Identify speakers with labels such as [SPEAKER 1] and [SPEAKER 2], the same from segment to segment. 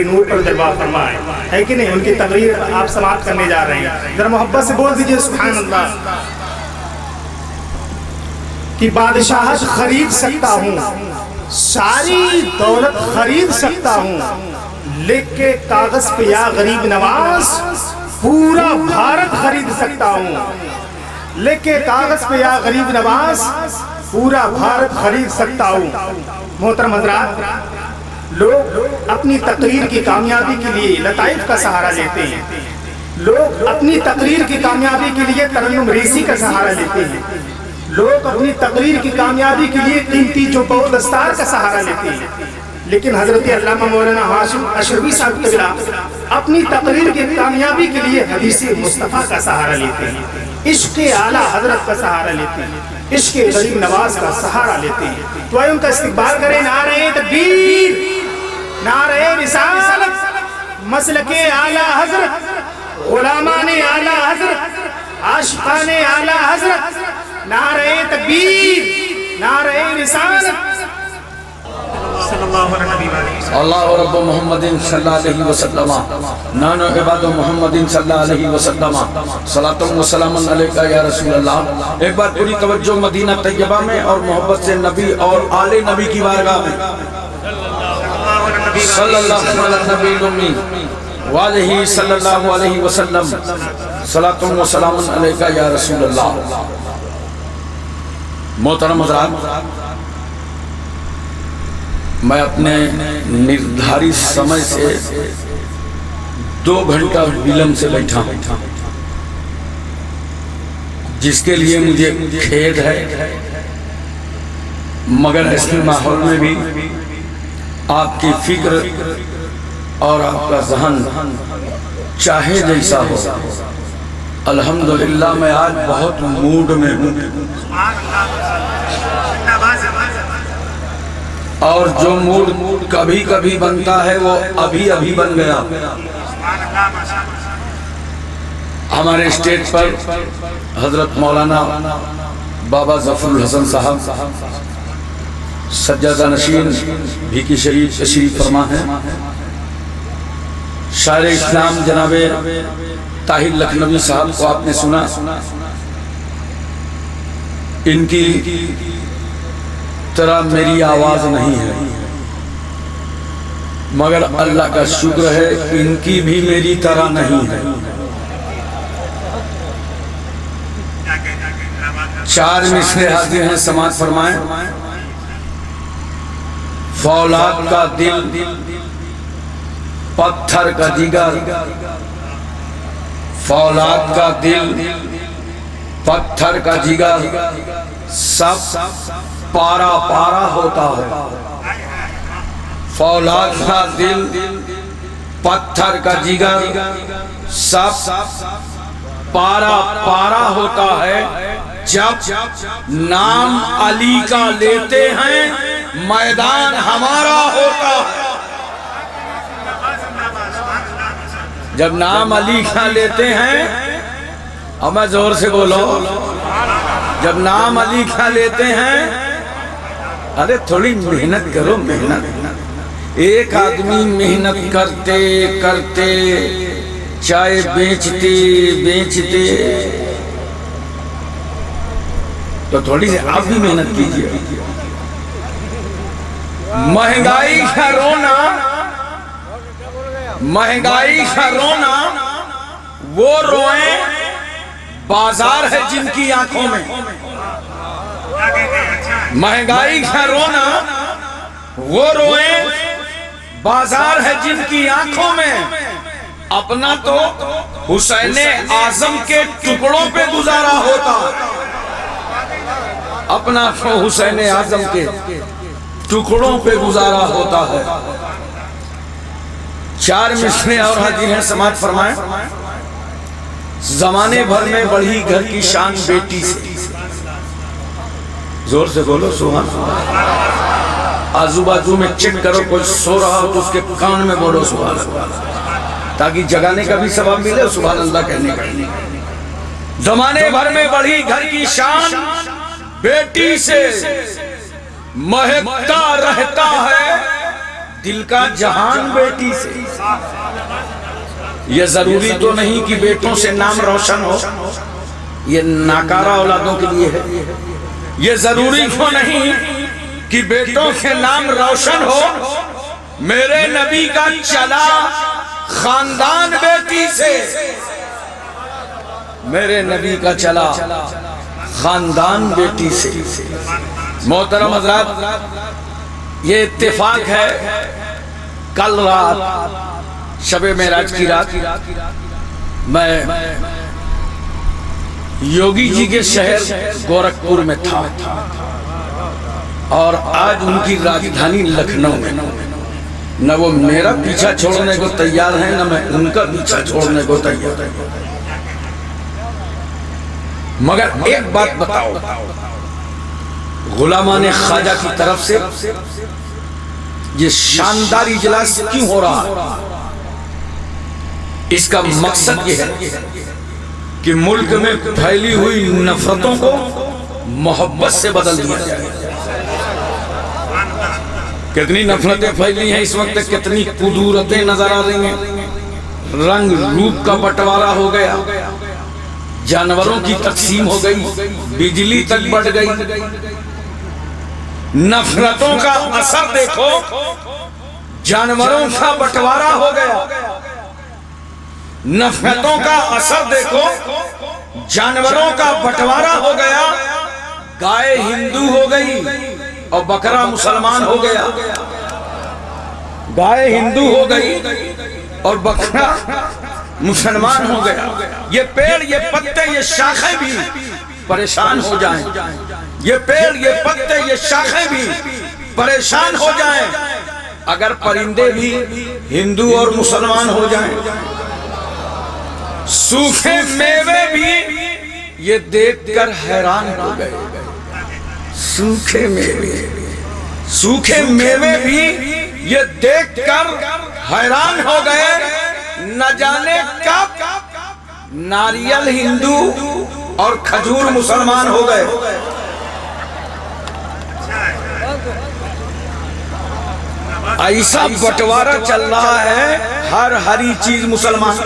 [SPEAKER 1] نور پر جلوہ فرمائے، ہے کہ نہیں؟ ان کی تقریر آپ سماعت کرنے جا رہے ہیں، ذرا محبت سے بول دیجئے سبحان اللہ۔ کہ بادشاہت خرید سکتا ہوں، ساری دولت خرید سکتا ہوں، لکھ کے کاغذ پہ یا غریب نواز پورا بھارت خرید سکتا ہوں، لکھ کے کاغذ پہ یا غریب نواز پورا بھارت خرید سکتا ہوں۔ محترم حضرات، لوگ اپنی تقریر کی کامیابی کے لیے لطائف کا سہارا لیتے ہیں، لوگ اپنی تقریر کی کامیابی کے لیے ترنم ریزی کا سہارا لیتے ہیں، لوگ اپنی تقریر کی کامیابی کے لیے قیمتی چوپو دستار کا سہارا لیتے ہیں، لیکن حضرت علامہ مولانا ہاشم اشرفی صاحب قبلہ اپنی تقریر کی کامیابی کے لیے حدیث مصطفیٰ کا سہارا لیتے ہیں، عشق اعلیٰ حضرت کا سہارا لیتے ہیں، عشق غریب نواز کا سہارا لیتے ہیں۔ تو آئے ان کا استقبال کریں، نعرہ تکبیر، نعرہ رسالت، مسلک اعلیٰ حضرت، غلامان اعلیٰ حضرت، عاشقان اعلیٰ حضرت، نعرہ تکبیر، نعرہ رسالت۔
[SPEAKER 2] اللہ رب محمد صلی اللہ علیہ وسلم، نانو عباد محمد صلی اللہ علیہ وسلم، صلاۃ و سلام علیکہ یا رسول اللہ۔ ایک بار پوری توجہ مدینہ طیبہ میں اور محبت سے نبی اور آل نبی کی بارگاہ میں، صلی اللہ علیہ نبی الامی وآلہ صلی اللہ علیہ وسلم، صلاۃ و سلام علیکہ یا رسول اللہ۔ محترم حضرات، میں اپنے نردھاری سمے سے 2 گھنٹہ ویلم سے بیٹھا ہوں، جس کے لیے مجھے کھید ہے، مگر ایسے ماحول میں بھی آپ کی فکر اور آپ کا ذہن چاہے جیسا ہو، الحمدللہ میں آج بہت موڈ میں ہوں، اور جو موڈ کبھی کبھی بنتا ہے وہ ابھی ابھی بن گیا۔ ہمارے اسٹیج پر حضرت مولانا بابا ظفر الحسن صاحب سجادہ نشین بھی کی شریف تشریف فرما ہے، شاعر اسلام جناب طاہر لکھنوی صاحب کو آپ نے سنا، ان کی طرح میری آواز نہیں ہے، مگر اللہ کا شکر ہے ان کی بھی میری طرح نہیں ہے۔ 4 مصرے حاضر ہیں، سماعت فرمائیں۔ فولاد کا دل، پتھر کا جگر، فولاد کا دل، پتھر کا جگر، سب پارا پارا ہوتا ہے۔ فولاد کا دل، پتھر کا جگر، سب پارا پارا ہوتا ہے۔ جب نام علی کا لیتے ہیں میدان ہمارا ہوتا ہے۔ جب نام علی کا لیتے ہیں، اور میں زور سے بولو، جب نام علی کا لیتے ہیں، ارے تھوڑی محنت کرو، محنت۔ ایک آدمی محنت کرتے کرتے چائے بیچتے بیچتے، تو تھوڑی سی آپ بھی محنت کیجئے۔ مہنگائی کا رونا، مہنگائی کا رونا وہ روئیں بازار ہے جن کی آنکھوں میں، مہنگائی کا رونا وہ روئیں بازار ہے جن کی آنکھوں میں۔ اپنا تو حسین اعظم کے ٹکڑوں پہ گزارا ہوتا، اپنا تو حسین اعظم کے ٹکڑوں پہ گزارا ہوتا ہے۔ 4 مصرے اور حاضر ہیں، سماعت فرمائیں۔ زمانے بھر میں بڑھی گھر کی شان بیٹی سے، زور سے بولو سبحان اللہ۔ آزو بازو میں چیک کرو، کوئی سو رہا ہو تو اس کے کان میں بولو سبحان اللہ، تاکہ جگانے کا بھی ثواب ملے، سبحان اللہ کہنے کا۔ زمانے بھر میں بڑھی گھر کی شان بیٹی سے، مہکتا رہتا ہے دل کا جہان بیٹی سے. یہ ضروری تو نہیں کہ بیٹوں سے نام روشن ہو، یہ ناکارہ اولادوں کے لیے ہے. یہ ضروری کیوں نہیں کہ بیٹوں کے نام روشن ہو. میرے نبی کا چلا خاندان بیٹی سے، میرے نبی کا چلا خاندان بیٹی سے. محترم حضرات، یہ اتفاق ہے کل رات شب معراج کی رات میں یوگی جی کے شہر گورکھپور میں تھا، اور آج ان کی راجدھانی لکھنؤ میں. نہ وہ میرا پیچھا چھوڑنے کو تیار ہیں، نہ میں ان کا پیچھا چھوڑنے کو تیار ہوں. مگر ایک بات بتاؤ، غلامان خواجہ کی طرف سے یہ شاندار اجلاس کیوں ہو رہا؟ اس کا مقصد یہ ہے کہ ملک میں پھیلی ہوئی نفرتوں کو محبت سے بدل دیا جائے. کتنی نفرتیں پھیلی ہیں اس وقت، کتنی قدورتیں نظر آ رہی ہیں. رنگ روپ کا بٹوارا ہو گیا، جانوروں کی تقسیم ہو گئی، بجلی تک بڑھ گئی. نفرتوں کا اثر دیکھو، جانوروں کا بٹوارا ہو گیا. نفرتوں کا اثر دیکھو، جانوروں کا بٹوارا ہو گیا. گائے ہندو ہو گئی اور بکرا مسلمان ہو گیا. گائے ہندو ہو گئی اور بکرا مسلمان ہو گیا. یہ پیڑ، یہ پتے، یہ شاخیں بھی پریشان ہو جائیں. یہ پیڑ، یہ پتے، یہ شاخیں بھی پریشان ہو جائیں. اگر پرندے بھی ہندو اور مسلمان ہو جائیں. سوکھے میوے بھی یہ دیکھ کر حیران ہو گئے. سوکھے میوے بھی یہ دیکھ کر حیران ہو گئے. نہ جانے کب ناریل ہندو اور کھجور مسلمان ہو گئے. ایسا بٹوارا چل رہا ہے، ہر ہری چیز مسلمان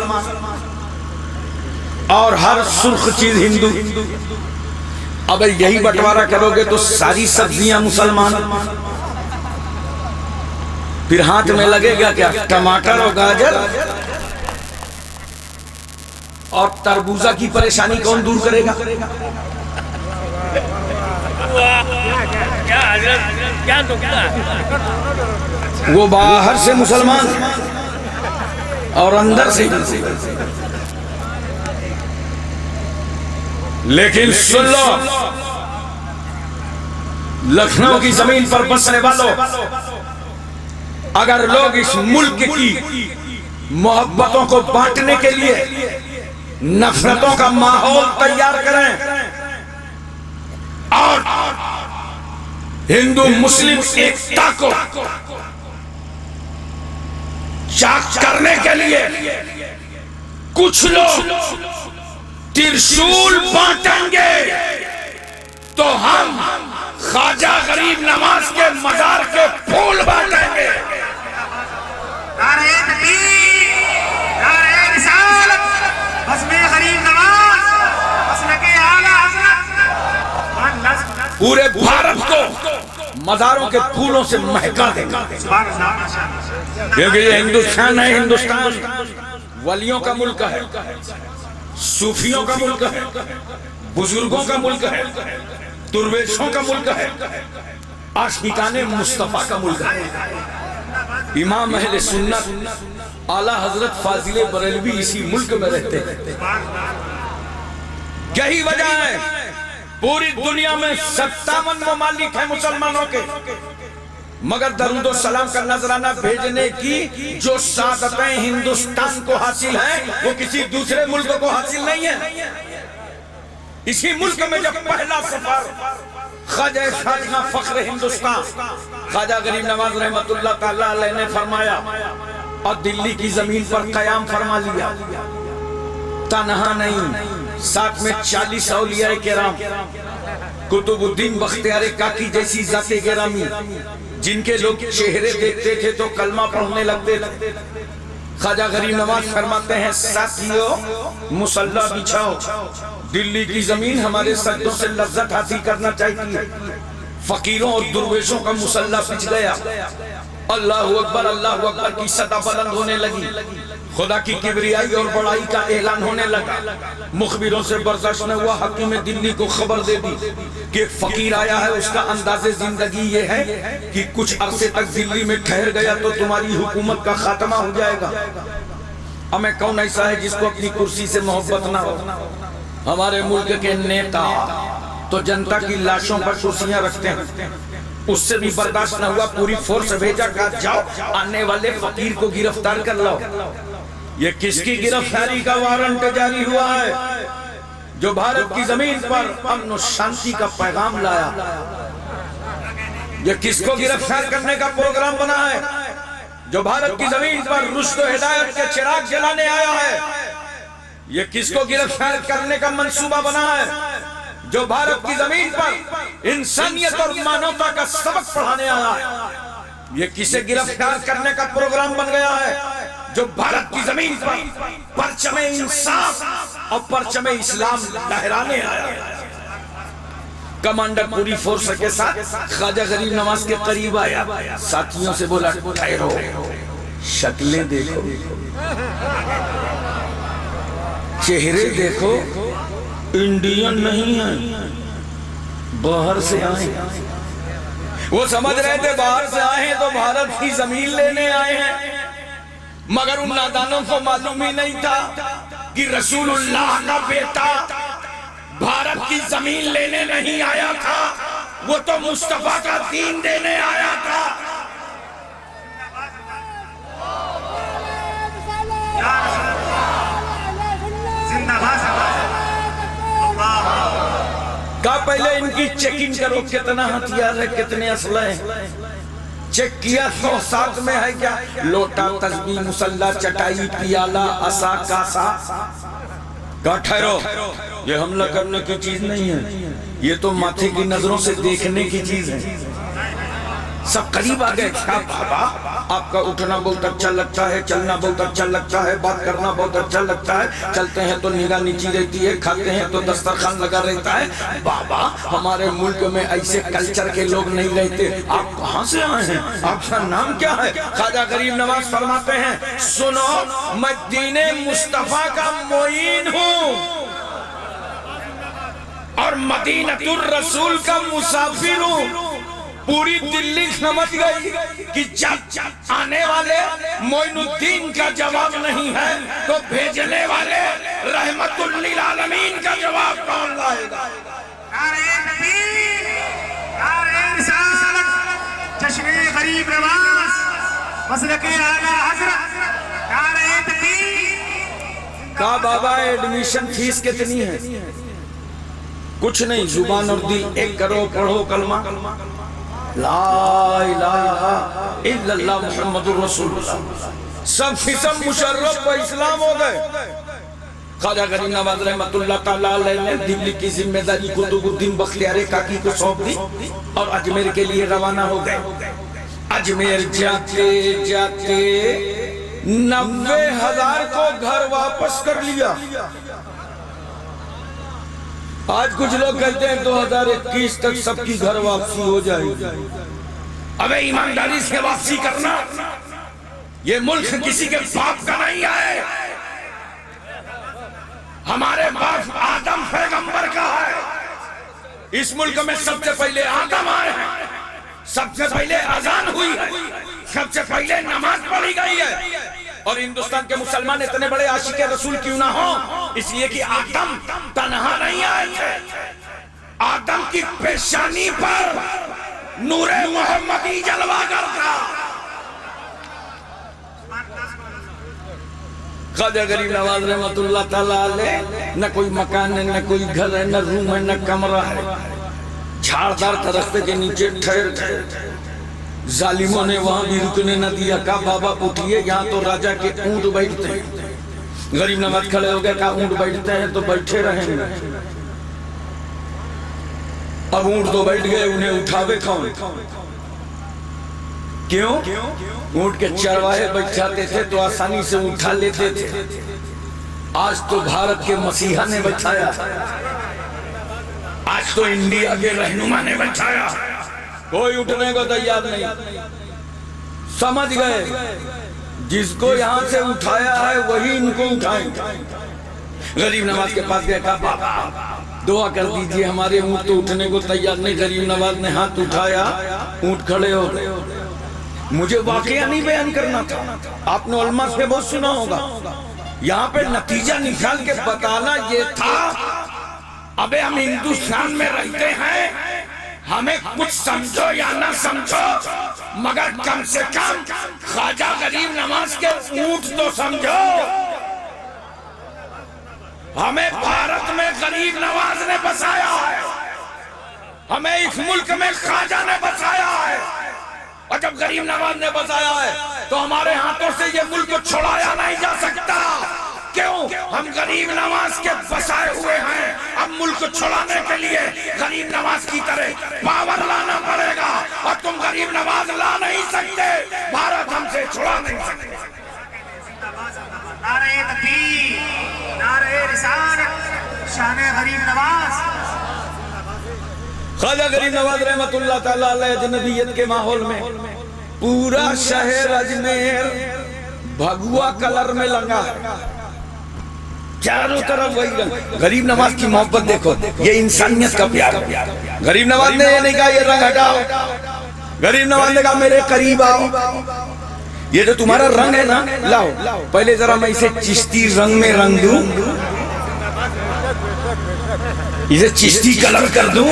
[SPEAKER 2] اور ہر سرخ چیز ہندو. اب یہی بٹوارا کرو گے تو ساری سبزیاں مسلمان. پھر ہاتھ میں لگے گا کیا؟ ٹماٹر اور گاجر اور تربوزہ کی پریشانی کون دور کرے گا؟ وہ باہر سے مسلمان اور اندر سے. لیکن سن لو، لکھنؤ کی زمین پر بسنے والوں، اگر لوگ اس ملک کی محبتوں کو بانٹنے کے لیے نفرتوں کا ماحول تیار کریں اور ہندو مسلم ایکتا کو چاک کرنے کے لیے کچھ لوگ ترشول بانٹیں گے، تو ہم خواجہ غریب نواز کے مزار کے پھول بانٹیں گے.
[SPEAKER 3] نعرہ تکبیر، نعرہ رسالت، بزم غریب نواز، مسلک اعلیٰ حضرت،
[SPEAKER 2] پورے بھارت کو مزاروں کے پھولوں سے مہکا دیں گے. کیونکہ یہ ہندوستان ہے، ہندوستان ولیوں کا ملک ہے، صوفیوں کا ملک ہے، بزرگوں کا ملک ہے، درویشوں کا ملک ہے، عاشقان مصطفیٰ کا ملک ہے. امام اہل سنت اعلیٰ حضرت فاضل بریلوی اسی ملک میں رہتے ہیں. یہی وجہ ہے پوری دنیا میں 57 ممالک ہیں مسلمانوں کے، مگر درود و سلام کا نذرانہ بھیجنے کی جو سعادتیں ہندوستان کو حاصل ہیں وہ کسی دوسرے ملک کو حاصل نہیں ہے. اسی ملک میں جب پہلا سفر خواجہ خاجہ فخر ہندوستان خواجہ غریب نواز رحمت اللہ تعالی علیہ نے فرمایا اور دلی کی زمین پر قیام فرما لیا. تنہا نہیں، ساتھ میں 40 اولیاء کرام، قطب الدین بختیار کاکی جیسی ذات گرامی، جن کے لوگ چہرے دیکھتے تھے تو کلمہ پڑھنے لگتے تھے. خواجہ غریب نواز فرماتے ہیں ساتھیو مصلی بچھاؤ، دلی کی زمین ہمارے سجدوں سے لذت حاصل کرنا چاہتی ہے. فقیروں اور درویشوں کا مصلی بچھ گیا. اللہ اکبر کی صدا بلند ہونے لگی. خدا کی کبریائی اور بڑائی کا اعلان ہونے لگا. مخبروں سے برداشت نہ ہوا، حکیم دلی کو خبر دے دی کہ ایک فقیر آیا ہے، اس کا انداز زندگی یہ ہے کہ کچھ عرصے تک دلی میں ٹھہر گیا تو تمہاری حکومت کا خاتمہ ہو جائے گا. ہمیں کون ایسا ہے جس کو اپنی کرسی سے محبت نہ ہو؟ ہمارے ملک کے نیتا تو جنتا کی لاشوں پر کرسیاں رکھتے ہیں. اس سے بھی برداشت نہ ہوا، پوری فورس بھیجا، کہا جاؤ آنے والے فقیر کو گرفتار کر لاؤ. یہ کس کی گرفتاری کا وارنٹ جاری ہوا ہے؟ جو بھارت کی زمین پر امن و شانتی کا پیغام لایا. یہ کس کو گرفتار کرنے کا پروگرام بنا ہے؟ جو بھارت کی زمین پر رشد و ہدایت کے چراغ جلانے آیا ہے. یہ کس کو گرفتار کرنے کا منصوبہ بنا ہے؟ جو بھارت کی زمین پر انسانیت اور مانوتا کا سبق پڑھانے آیا ہے. یہ کسے گرفتار کرنے کا پروگرام بن گیا ہے؟ جو بھارت کی زمین پر پرچم انصاف اور پرچم اسلام لہرانے آیا ہے. کمانڈر پوری فورس کے ساتھ خواجہ غریب نواز کے قریب آیا، ساتھیوں سے بولا ٹھہرو، شکلیں دیکھو، چہرے دیکھو، انڈین نہیں ہیں، باہر سے آئے. وہ سمجھ رہے تھے باہر سے آئے ہیں تو بھارت کی زمین لینے آئے ہیں، مگر ان نادانوں کو معلوم ہی نہیں تھا کہ رسول اللہ کا بیٹا بھارت کی زمین لینے نہیں آیا تھا، وہ تو مصطفیٰ کا دین دینے آیا تھا. کہا پہلے ان کی چیکنگ کرو، کتنا ہتھیار ہے، کتنے اسلحے ہیں. چیک کیا تو ساتھ میں ہے کیا؟ لوٹا، تسبیح، مصلی، چٹائی، پیالہ، عصا، کاسا. کہا ٹھہرو، یہ حملہ کرنے کی چیز نہیں ہے، یہ تو ماتھے کی نظروں سے دیکھنے کی چیز ہے. سب قریب آ گئے. کیا بابا آپ کا اٹھنا بہت اچھا لگتا ہے، چلنا بہت اچھا لگتا ہے، بات کرنا بہت اچھا لگتا ہے، چلتے ہیں تو نگاہ نیچی رہتی ہے، کھاتے ہیں تو دسترخوان لگا رہتا ہے. بابا ہمارے ملک میں ایسے کلچر کے لوگ نہیں رہتے، آپ کہاں سے آئے ہیں؟ آپ کا نام کیا ہے؟ خواجہ غریب نواز فرماتے ہیں سنو، میں دین مصطفیٰ کا معین ہوں اور مدینۃ الرسول کا مسافر ہوں. پوری دلی سمجھ گئی کہ جب آنے والے معین الدین کا جواب نہیں ہے تو بھیجنے والے رحمت للعالمین کا جواب کون لائے گا؟
[SPEAKER 3] نعرہ تکبیر، نعرہ رسالت، چشمے غریب نواز، مسلک اعلیٰ حضرت، نعرہ تکبیر.
[SPEAKER 2] کہا بابا ایڈمیشن فیس کتنی ہے؟ کچھ نہیں، زبان اور دل ایک کرو، پڑھو کلمہ لا الہ الا اللہ محمد رسول اللہ. سب قسم مشرف و اسلام ہو گئے. خواجہ غریب نواز رحمت اللہ تعالیٰ علیہ نے دلی کی ذمہ داری قطب الدین بختیار کاکی کو سونپ دی اور اجمیر کے لیے روانہ ہو گئے. اجمیر جاتے جاتے 90,000 کو گھر واپس کر لیا. آج کچھ لوگ کہتے ہیں 2021 تک سب کی گھر واپسی ہو جائے گی. ابے ایمانداری سے واپسی کرنا، یہ ملک کسی کے باپ کا نہیں ہے. ہمارے باپ آدم پیغمبر کا ہے. اس ملک میں سب سے پہلے آدم آئے ہیں، سب سے پہلے اذان ہوئی ہے، سب سے پہلے نماز پڑھی گئی ہے. اور ہندوستان کے مسلمان اتنے بڑے عاشق رسول کیوں نہ ہوں؟ اس لیے کہ آدم تنہا نہیں آئے تھے، آدم کی پیشانی پر نور محمدی جلوہ گر تھا. خواجہ غریب نواز رحمت اللہ تعالیٰ علیہ نہ کوئی مکان ہے، نہ کوئی گھر ہے، نہ روم ہے، نہ کمرہ ہے. جھاڑدار درخت کے نیچے ٹھہر گئے. ظالموں نے وہاں بھی رکنے نہ دیا. کہا بابا اٹھئے، یہاں تو راجہ کے اونٹ بیٹھتے ہیں. غریب نواز کھڑے ہو گئے. کہا اونٹ بیٹھتے ہیں تو بیٹھے رہیں گے. اب اونٹ تو بیٹھ گئے، انہیں اٹھاوے کون؟ کیوں؟ اونٹ کے چرواہے بچھاتے تھے تو آسانی سے اٹھا لیتے تھے. آج تو بھارت کے مسیحا نے بچھایا, آج تو انڈیا کے رہنما نے بچھایا, کوئی اٹھنے کو تیار نہیں. سمجھ گئے جس کو یہاں سے اٹھایا ہے وہی ان کو اٹھائیں. غریب نواز کے پاس گیا, کہا بابا دعا کر دیجئے, ہمارے اونٹ تو اٹھنے کو تیار نہیں. غریب نواز نے ہاتھ اٹھایا, اونٹ کھڑے ہو گئے. مجھے واقعہ نہیں بیان کرنا تھا, آپ نے علماء سے بہت سنا ہوگا. یہاں پہ نتیجہ نکال کے بتانا یہ تھا, ابے ہم ہندوستان میں رہتے ہیں, ہمیں کچھ سمجھو یا نہ سمجھو, مگر کم سے کم خواجہ غریب نواز کے اونٹ تو سمجھو. ہمیں بھارت میں غریب نواز نے بسایا ہے, ہمیں اس ملک میں خواجہ نے بسایا ہے, اور جب غریب نواز نے بسایا ہے تو ہمارے ہاتھوں سے یہ ملک چھڑایا نہیں جا سکتا. کیوں؟ ہم غریب نواز کے بسائے ہوئے ہیں. اب ملک چھڑانے کے لیے غریب نواز کی طرح پاور لانا پڑے گا, اور تم غریب نواز لا نہیں سکتے, بھارت ہم سے چھڑا نہیں سکتے.
[SPEAKER 3] نعرہ تکبیر, نعرہ رسالت, شان غریب نواز.
[SPEAKER 2] خواجہ غریب نواز رحمت اللہ تعالیٰ علیہ اجنبیت کے ماحول میں پورا شہر اجمیر بھگوا کلر میں لگا ہے, چاروں طرف وہی رنگ. غریب نواز کی محبت دیکھو, یہ انسانیت کا پیار. غریب نواز نے یہ نہیں کہا یہ رنگ ہٹاؤ, غریب نواز نے کہا میرے قریب آؤ, یہ جو تمہارا رنگ ہے نا لاؤ, پہلے ذرا میں اسے چشتی رنگ میں رنگ دوں, اسے چشتی کلر کر دوں.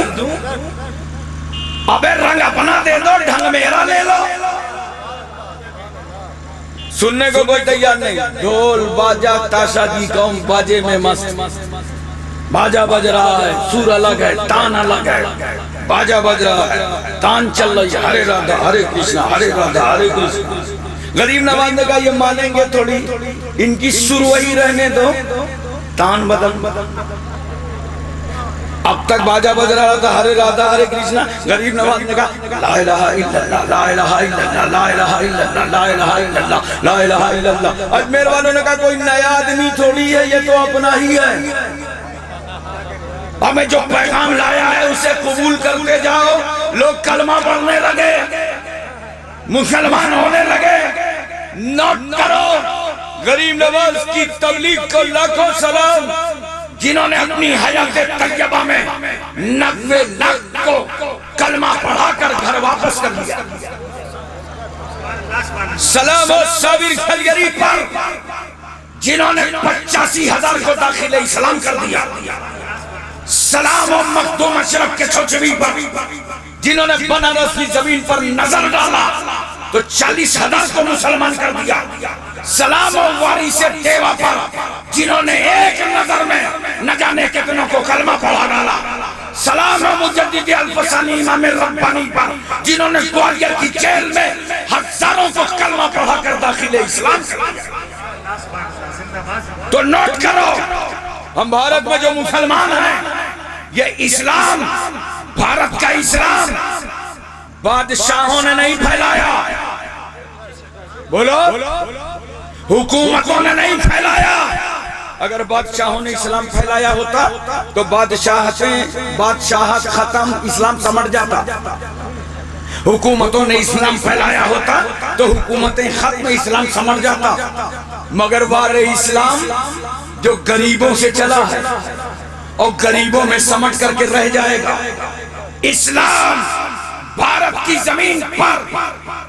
[SPEAKER 2] ابے رنگ اپنا دے دو, ڈھنگ میرا لے لو. سننے کو کوئی تیار نہیں. ڈھول باجا تاشا دی قوم باجے میں مست, باجا بج رہا ہے, سور الگ ہے, تان الگ ہے. باجا بج رہا ہے, تان چل رہی ہے, ہرے رادھا ہرے کرشنا ہرے رادھا ہرے کرشنا. غریب نواز نے کہا یہ مانیں گے تھوڑی, ان کی سر وہی رہنے دو, تان بدل. اب تک باجا بج رہا تھا ہرے رادھا ہرے کرشنا. غریب نواز نے کہا لا الہ الا اللہ لا الہ الا اللہ لا الہ الا اللہ لا الہ الا اللہ لا الہ الا اللہ. اجمیر والوں نے کہا کوئی نیا آدمی تھوڑی ہے, یہ تو اپنا ہی ہے, ہمیں جو پیغام لایا ہے اسے قبول کرتے جاؤ. لوگ کلمہ پڑھنے لگے, مسلمان ہونے لگے. نوٹ کرو, غریب نواز کی تبلیغ کو لاکھوں سلام, جنہوں نے اپنی حیات طیبہ میں 90 لاکھ کو کلمہ پڑھا کر گھر واپس کر دیا. سلام و صابر خلیری پر, جنہوں نے 85,000 کو داخل اسلام کر دیا. سلام و مخدوم اشرف کے چھوچوی پر, جنہوں نے بنارس کی زمین پر نظر ڈالا تو 40,000 کو مسلمان کر دیا. سلام و وارث دیوا پر, جنہوں نے ایک نظر میں نہ جانے کتنوں کو کلمہ پڑھا ڈالا. سلام و مجدد الفسانی امام ربانی پر, جنہوں نے گوالیار کی جیل میں ہزاروں کو کلمہ پڑھا کر داخل اسلام کر دیا. تو نوٹ کرو, ہم بھارت میں جو مسلمان ہیں, یہ اسلام, بھارت کا اسلام بادشاہوں نے نہیں پھیلایا, بولو حکومتوں نے نہیں پھیلایا. اگر بادشاہوں نے اسلام پھیلایا ہوتا تو بادشاہت ختم, اسلام سمٹ جاتا. حکومتوں نے اسلام پھیلایا ہوتا تو حکومتیں ختم, اسلام سمٹ جاتا. مگر وار اسلام جو غریبوں سے چلا ہے اور غریبوں میں سمٹ کر کے رہ جائے گا. اسلام بھارت کی زمین پر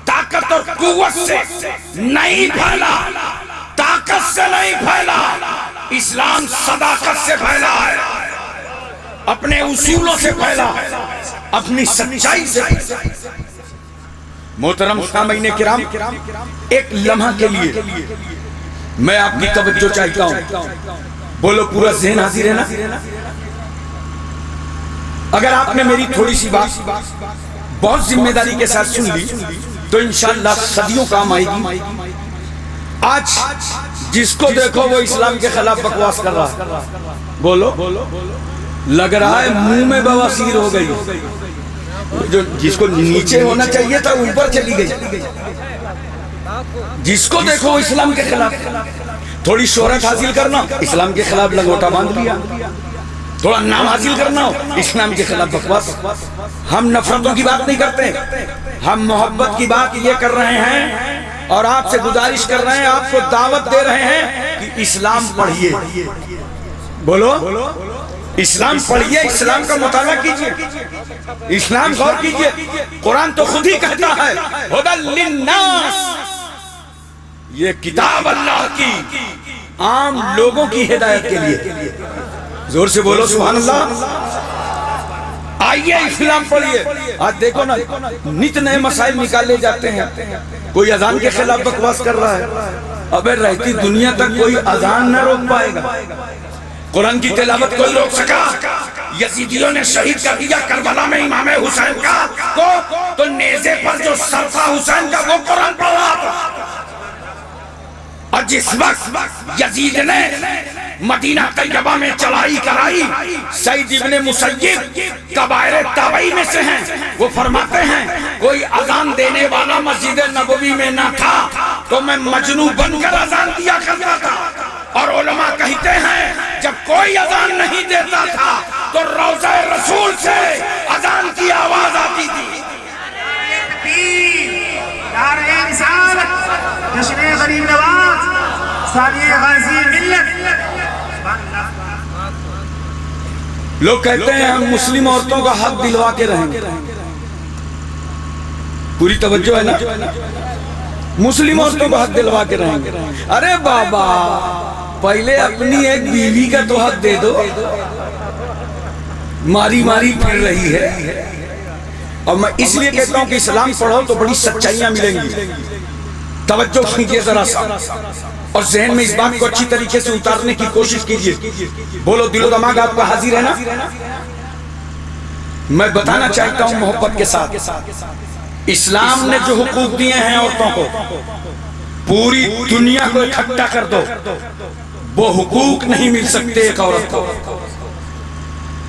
[SPEAKER 2] طاقت اور قوت سے نہیں پھیلا, طاقت سے نہیں پھیلا, اسلام صداقت سے پھیلا ہے, اپنے اصولوں سے پھیلا, اپنی سچائی سے پھیلا. محترم سامعین کرام, ایک لمحہ کے لیے میں آپ کی توجہ چاہتا ہوں. بولو پورا ذہن حاضر ہے نا؟ اگر آپ نے میری تھوڑی سی بات بہت ذمہ داری کے ساتھ سن لی تو انشاءاللہ صدیوں کام آئے گی. آج جس کو دیکھو وہ اسلام کے خلاف بکواس کر رہا ہے. بولو, لگ رہا ہے منہ میں بواسیر ہو گئی, جو جس کو نیچے ہونا چاہیے تھا اوپر چلی گئی. جس کو دیکھو اسلام کے خلاف. تھوڑی شہرت حاصل کرنا اسلام کے خلاف لنگوٹا باندھ لیا. تھوڑا نام حاصل کرنا ہو اسلام کے خلاف بکواس. ہم نفرتوں کی بات نہیں کرتے, ہم محبت کی بات یہ کر رہے ہیں اور آپ سے گزارش کر رہے ہیں, آپ کو دعوت دے رہے ہیں کہ اسلام پڑھیے. بولو اسلام پڑھیے, اسلام کا مطالعہ کیجئے, اسلام غور کیجئے. قرآن تو خود ہی کہتا ہے ہدی للناس, یہ کتاب اللہ کی عام لوگوں کی ہدایت کے لیے. زور سے بولو سبحان اللہ. آئیے اسلام پڑھیے. آج دیکھو نا نت نئے مسائل نکالے جاتے ہیں. کوئی اذان کے خلاف بکواس کر رہا ہے. ابے رہتی دنیا تک کوئی اذان نہ روک پائے گا. قرآن کی تلاوت کوئی روک سکا؟ یزیدیوں نے شہید کر دیا کربلا میں امام حسین کا کو, تو نیزے پر جو سر تھا حسین کا وہ قرآن پڑھ رہا تھا. اور جس وقت یزید نے مدینہ طیبہ میں چڑھائی کرائی, سعید ابن مسیب کبائر تابعی میں سے ہیں, وہ فرماتے ہیں کوئی اذان دینے والا مسجد نبوی میں نہ تھا تو میں مجنون بن کر اذان دیا کرتا تھا. اور علماء کہتے ہیں جب کوئی اذان نہیں دیتا تھا تو روضہ رسول سے اذان کی آواز آتی تھی.
[SPEAKER 3] نعرہ رسالت, جشن غریب نواز, ثانیہ غازی ملت.
[SPEAKER 2] لوگ کہتے ہیں ہم مسلم عورتوں کا حق دلوا کے رہیں گے. پوری توجہ ہے نا, مسلم عورتوں کا حق دلوا کے رہیں گے. ارے بابا پہلے اپنی ایک بیوی کا تو حق دے دو, ماری ماری پھر رہی ہے. اور میں اس لیے کہتا ہوں کہ اسلام پڑھو تو بڑی سچائیاں ملیں گی. توجہ کیجئے ذرا سا اور ذہن میں اس بات کو اچھی طریقے سے اتارنے کی کوشش کیجئے. بولو دل و دماغ آپ کا حاضر ہے نا. میں بتانا چاہتا ہوں محبت کے ساتھ, اسلام نے جو حقوق دیے ہیں عورتوں کو پوری دنیا کو اکٹھا کر دو, وہ حقوق نہیں مل سکتے ایک عورت کو.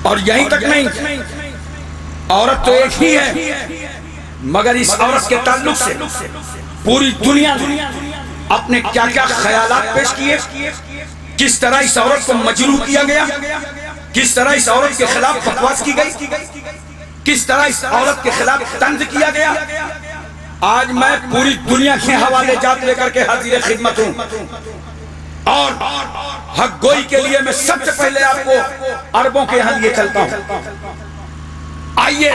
[SPEAKER 2] اور یہیں تک نہیں, عورت تو ایک ہی ہے مگر اس عورت کے تعلق سے پوری دنیا نے اپنے کیا کیا خیالات پیش کیے, کس طرح اس عورت کو مجروح کیا گیا, کس طرح اس عورت کے خلاف بکواس کی گئی, کس طرح اس عورت کے خلاف طنز کیا گیا. آج میں پوری دنیا کے حوالے جات لے کر کے حاضر خدمت ہوں, اور حق گوئی کے لیے میں سب سے پہلے آپ کو عربوں کے یہاں لیے چلتا ہوں. آئیے,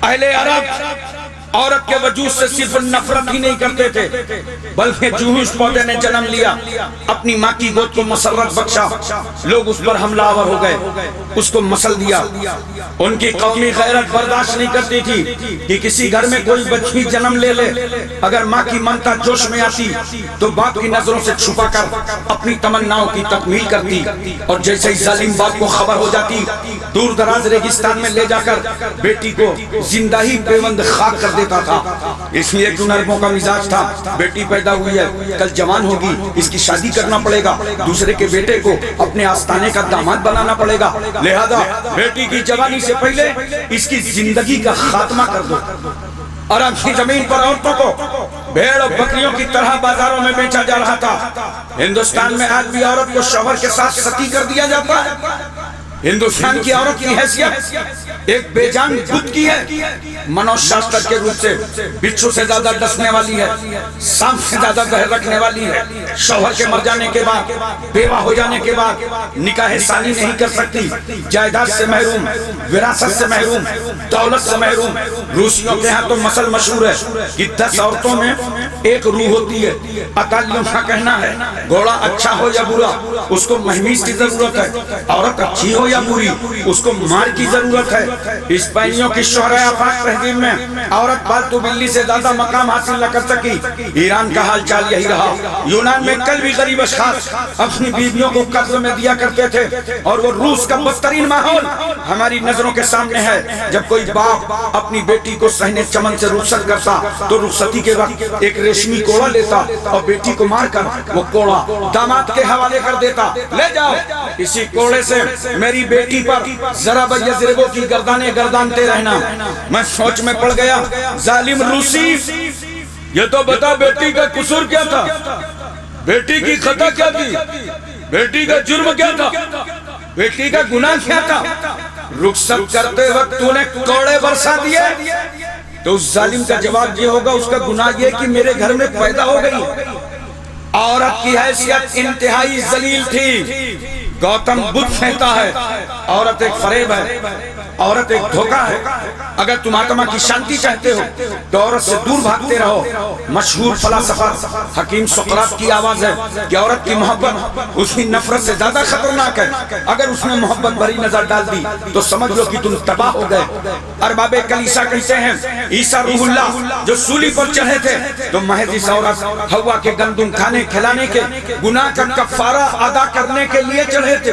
[SPEAKER 2] اہل عرب عورت کے وجود سے صرف نفرت ہی نہیں کرتے تھے بلکہ جو اس پودے نے جنم لیا اپنی ماں کی گود کو مسرت بخشا, لوگ اس پر حملہ آور ہو گئے, اس کو مسل دیا. ان کی قومی غیرت برداشت نہیں کرتی تھی کہ کسی گھر میں کوئی بچی جنم لے لے, اگر ماں کی ممتا جوش میں آتی تو باپ کی نظروں سے چھپا کر اپنی تمناؤں کی تکمیل کرتی, اور جیسے ہی ظالم باپ کو خبر ہو جاتی دور دراز ریگستان میں لے جا کر بیٹی کو زندہ ہی پیوند خاک کر دیتا تھا. اس لیے کہ عربوں کا مزاج تھا بیٹی پیدا ہوئی ہے کل جوان ہوگی, اس کی شادی کرنا پڑے گا, دوسرے کے بیٹے کو اپنے آستانے کا داماد بنانا پڑے گا, لہذا بیٹی کی جوانی سے پہلے اس کی زندگی کا خاتمہ کر دو. اور اب کی زمین پر عورتوں کو بھیڑ اور بکریوں کی طرح بازاروں میں بیچا جا رہا تھا. ہندوستان میں آج بھی عورت کو شوہر کے ساتھ ستی کر دیا جاتا ہے. ہندوستان کی عورت کی حیثیت ایک بے جان بت کی ہے, منوج شاستر کے روپ سے بچھو سے زیادہ ڈسنے والی ہے, سانپ سے زیادہ زہر رکھنے والی ہے. شوہر کے مر جانے کے بعد, بیوہ ہو جانے کے بعد نکاح ثانی نہیں کر سکتی, جائیداد سے محروم, وراثت سے محروم, دولت سے محروم. روسیوں کے ہاں تو مسل مشہور ہے کہ 10 عورتوں میں ایک روح ہوتی ہے. اکالیوں کا کہنا ہے گھوڑا اچھا ہو یا برا اس کو مہمیز کی ضرورت ہے, عورت اچھی ہو یا بری اس کو مار کی ضرورت ہے. اسپینیوں کی شہرۂ آفاق تہذیب میں عورت پالتو بلی سے زیادہ مقام حاصل نہ کر سکی. ایران کا حال چال یہی رہا. یونان میں کل بھی غریب اشخاص اپنی بیویوں کو قبض میں دیا کرتے تھے, اور وہ روس کا بدترین ماحول ہماری نظروں کے سامنے ہے. جب کوئی باپ اپنی بیٹی کو صحن چمن سے رخصت کرتا تو رخصتی کے وقت ایک ریشمی کوڑا لیتا اور بیٹی کو مار کر وہ کوڑا داماد کے حوالے کر دیتا. دیتا، لے جاؤ اسی کوڑے سے میری بیٹی پر ضرب یضربو کی گردانے گردانتے رہنا۔ میں سوچ میں پڑ گیا، ظالم روسی، یہ تو بتا بیٹی کا قصور کیا تھا، بیٹی کی خطا کیا تھی، بیٹی کا جرم کیا تھا، بیٹی کا گناہ کیا تھا؟ رخصت کرتے وقت تو نے کوڑے برسا دیے، تو اس ظالم کا جواب یہ ہوگا، اس کا گناہ یہ کہ میرے گھر میں پیدا ہو گئی۔ عورت کی حیثیت انتہائی ذلیل تھی۔ گوتم بدھ کہتا ہے عورت ایک فریب ہے، عورت ایک دھوکہ ہے۔ اگر تم آتما کی شانتی چاہتے ہو تو عورت سے دور بھاگتے رہو۔ مشہور فلسفہ حکیم سقراط کی آواز ہے کہ عورت کی محبت اس کی نفرت سے زیادہ خطرناک ہے۔ اگر اس نے محبت بھری نظر ڈال دی تو سمجھ لو کہ تم تباہ ہو گئے۔ ارباب کلیسا کہتے ہیں عیسیٰ روح اللہ جو سولی پر چڑھے تھے تو محض اس عورت حوا کے گندم کھانے کھلانے کے گناہ کا کفارہ ادا کرنے کے لیے چڑھے تھے۔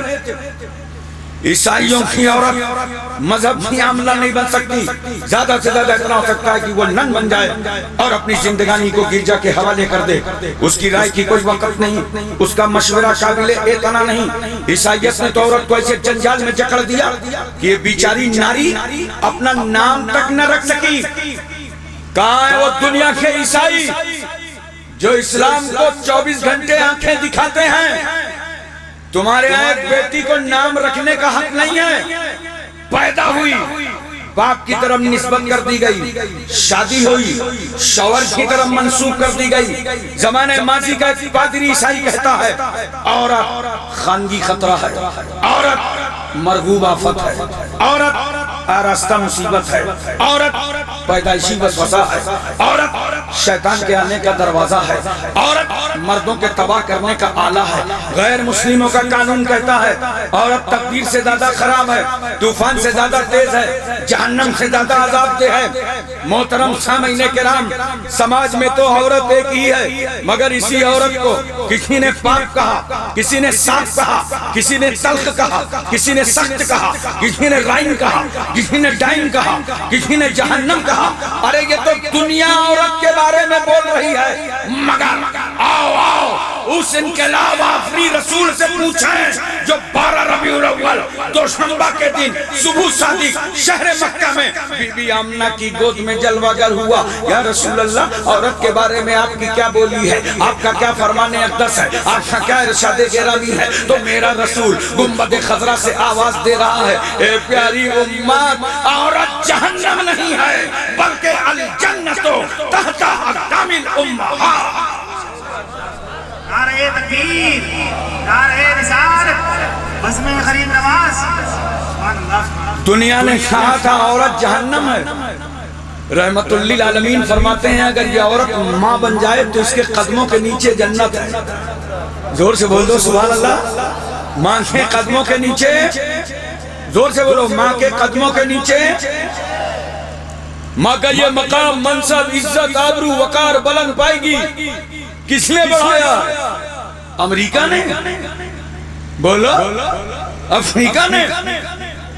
[SPEAKER 2] عیسائیوں کی عورت مذہب کی عاملہ نہیں بن سکتی، زیادہ سے زیادہ اتنا ہو سکتا ہے کہ وہ نن بن جائے اور اپنی زندگانی کو گرجا کے حوالے کر دے۔ اس کی رائے کی کوئی وقت نہیں، اس کا مشورہ قابل اعتنا نہیں۔ عیسائیت نے تو عورت کو ایسے جنجال میں جکڑ دیا کہ یہ بیچاری ناری اپنا نام تک نہ رکھ سکی۔ کہاں ہے وہ دنیا کے عیسائی جو اسلام کو 24 گھنٹے آنکھیں دکھاتے ہیں؟ تمہارے ایک بیٹی کو نام رکھنے کا حق نہیں ہے، پیدا ہوئی باپ کی طرف نسبت کر دی گئی، شادی ہوئی شوہر کی طرف منسوب کر دی گئی۔ زمانے ماضی کا ایک پادری عیسائی کہتا ہے عورت خانگی خطرہ ہے، عورت مرغوب آفت ہے، عورت آراستہ مصیبت ہے، عورت پیدائشی وسوسہ ہے، عورت شیطان کے آنے کا دروازہ ہے، عورت مردوں کے تباہ کرنے کا آلہ ہے۔ غیر مسلموں کا قانون کہتا ہے عورت تقدیر سے زیادہ خراب ہے، طوفان سے زیادہ تیز ہے، جہنم سے زیادہ عذاب دہ ہے۔ محترم سامعین کرام، سماج میں تو عورت ایک ہی ہے، مگر اسی عورت کو کسی نے پاک کہا، کسی نے صاف کہا، کسی نے تلخ کہا، کسی نے سخت کہا، کسی نے رائن کہا، کسی نے ڈائن کہا، کسی نے جہنم کہا۔ ارے یہ تو دنیا عورت کے بارے میں بول رہی ہے، مگر آؤ آؤ اس انقلاب آفری رسول سے پوچھیں جو 12 ربیع الاول دوشنبہ کے دن صبح صادق شہر مکہ میں بی بی آمنہ کی گود میں جلوہ گر ہوا۔ یا رسول اللہ، عورت کے بارے میں آپ کی کیا بولی ہے، آپ کا کیا فرمان اقدس ہے، آپ کا کیا ارشاد گرامی ہے؟ تو میرا رسول گنبد خضرا سے آواز دے رہا ہے، اے پیاری امت، عورت جہنم نہیں ہے بلکہ الجنت تحت اقدام الامہات۔
[SPEAKER 3] نعرہ تکبیر، نعرہ رسالت، بزم غریب نواز، سبحان اللہ۔
[SPEAKER 2] دنیا نے کہا تھا عورت جہنم ہے، رحمت للعالمین فرماتے ہیں اگر یہ عورت ماں بن جائے تو اس کے قدموں کے نیچے جنت ہے۔ زور سے بول دو سبحان اللہ۔ ماں کے قدموں کے نیچے، زور سے بولو، ماں کے قدموں کے نیچے ماں کا یہ مقام، منصب، عزت، آبرو، وقار بلند پائے گی۔ کس نے بڑھایا؟ امریکہ نے؟ بولو، افریقہ نے؟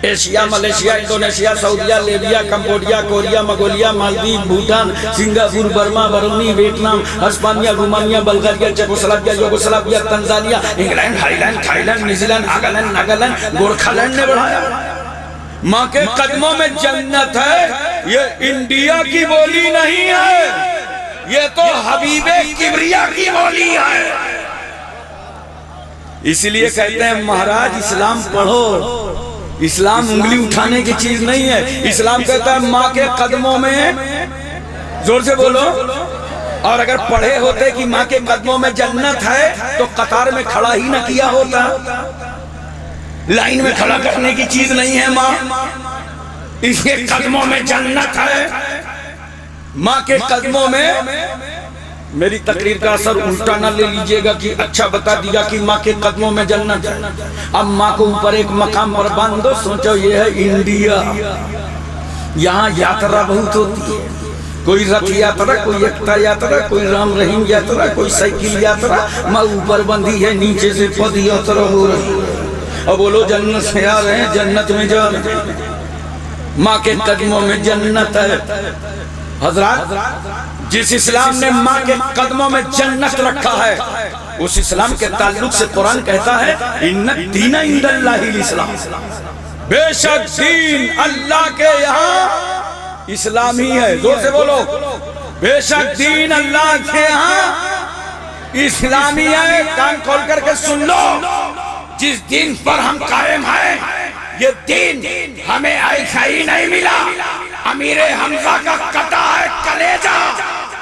[SPEAKER 2] ایشیا، ملیشیا، انڈونیشیا، سعودیہ، Libya, Cambodia, Korea, Mongolia, Maldives, Bhutan, Singapore, Burma, Brunei, Vietnam, ہسپانیہ، Romania, Bulgaria, Czechoslovakia, Yugoslavia, Tanzania, England, Highland, Thailand, New Zealand, Nagaland, Nagaland, Gorkhaland نے بڑھایا۔ ماں کے قدموں میں جنت ہے، یہ انڈیا کی بولی نہیں ہے، یہ تو حبیب کبریا کی بولی ہے۔ اس لیے کہتے ہیں مہاراج اسلام پڑھو، اسلام انگلی اٹھانے کی چیز نہیں ہے۔ اسلام کہتا ہے ماں کے قدموں میں، زور سے بولو، اور اگر پڑھے ہوتے کہ ماں کے قدموں میں جنت ہے تو قطار میں کھڑا ہی نہ کیا ہوتا۔ لائن میں کھڑا کرنے کی چیز نہیں ہے ماں، اس کے قدموں میں جنت ہے۔ ماں کے قدموں میں، میری تقریر کا اثر الٹا نہ لے لیجئے گا کہ اچھا بتا دیا کہ ماں کے قدموں میں جنت ہے، اب ماں کو اوپر ایک مقام پر باندھو۔ سوچو یہ ہے انڈیا، یہاں یاترا بہت ہوتی ہے، کوئی رتھ یاترا، کوئی ایکتا یاترا، کوئی رام رحیم یاترا، کوئی سائیکل یاترا۔ ماں اوپر بندھی ہے، نیچے سے پد یاترا ہو رہی ہے۔ اب بولو جنت سے آ رہے ہیں، جنت میں جا رہے ہیں، ماں کے قدموں میں جنت ہے۔ حضرات، جس اسلام نے ماں کے قدموں میں جنت رکھا ہے اس اسلام کے تعلق سے قرآن کہتا ہے ان الدین عند اللہ الاسلام، بے شک دین اللہ کے یہاں اسلام ہی ہے. زور سے بولو، بے شک دین اللہ کے یہاں اسلامی ہے. کان کھول کر کے سن لو، جس دین پر ہم قائم ہیں یہ دین ہمیں ایسا ہی نہیں ملا. امیر حمزہ کا کٹا ہے کلیجہ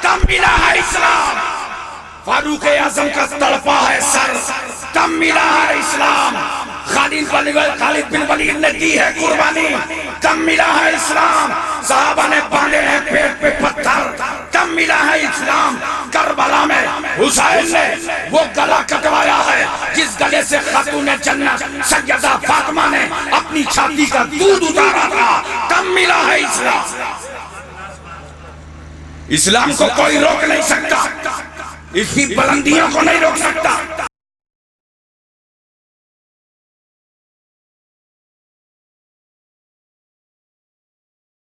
[SPEAKER 2] تب ملا ہے اسلام. فاروق اعظم کا تڑپا ہے سر تب ملا ہے اسلام. خالد بن ولید نے دی ہے قربانی تب ملا ہے اسلام. صحابہ نے باندھے ہیں پیٹ پہ پتھر تب ملا ہے اسلام. کربلا میں حسین نے وہ گلا کٹوایا ہے جس گلے سے خاتون جنت سیدہ فاطمہ نے اپنی چھاتی کا دودھ اتارا تھا تب ملا ہے اسلام. اسلام کو کوئی روک نہیں سکتا، اس کی بلندیوں کو نہیں روک سکتا.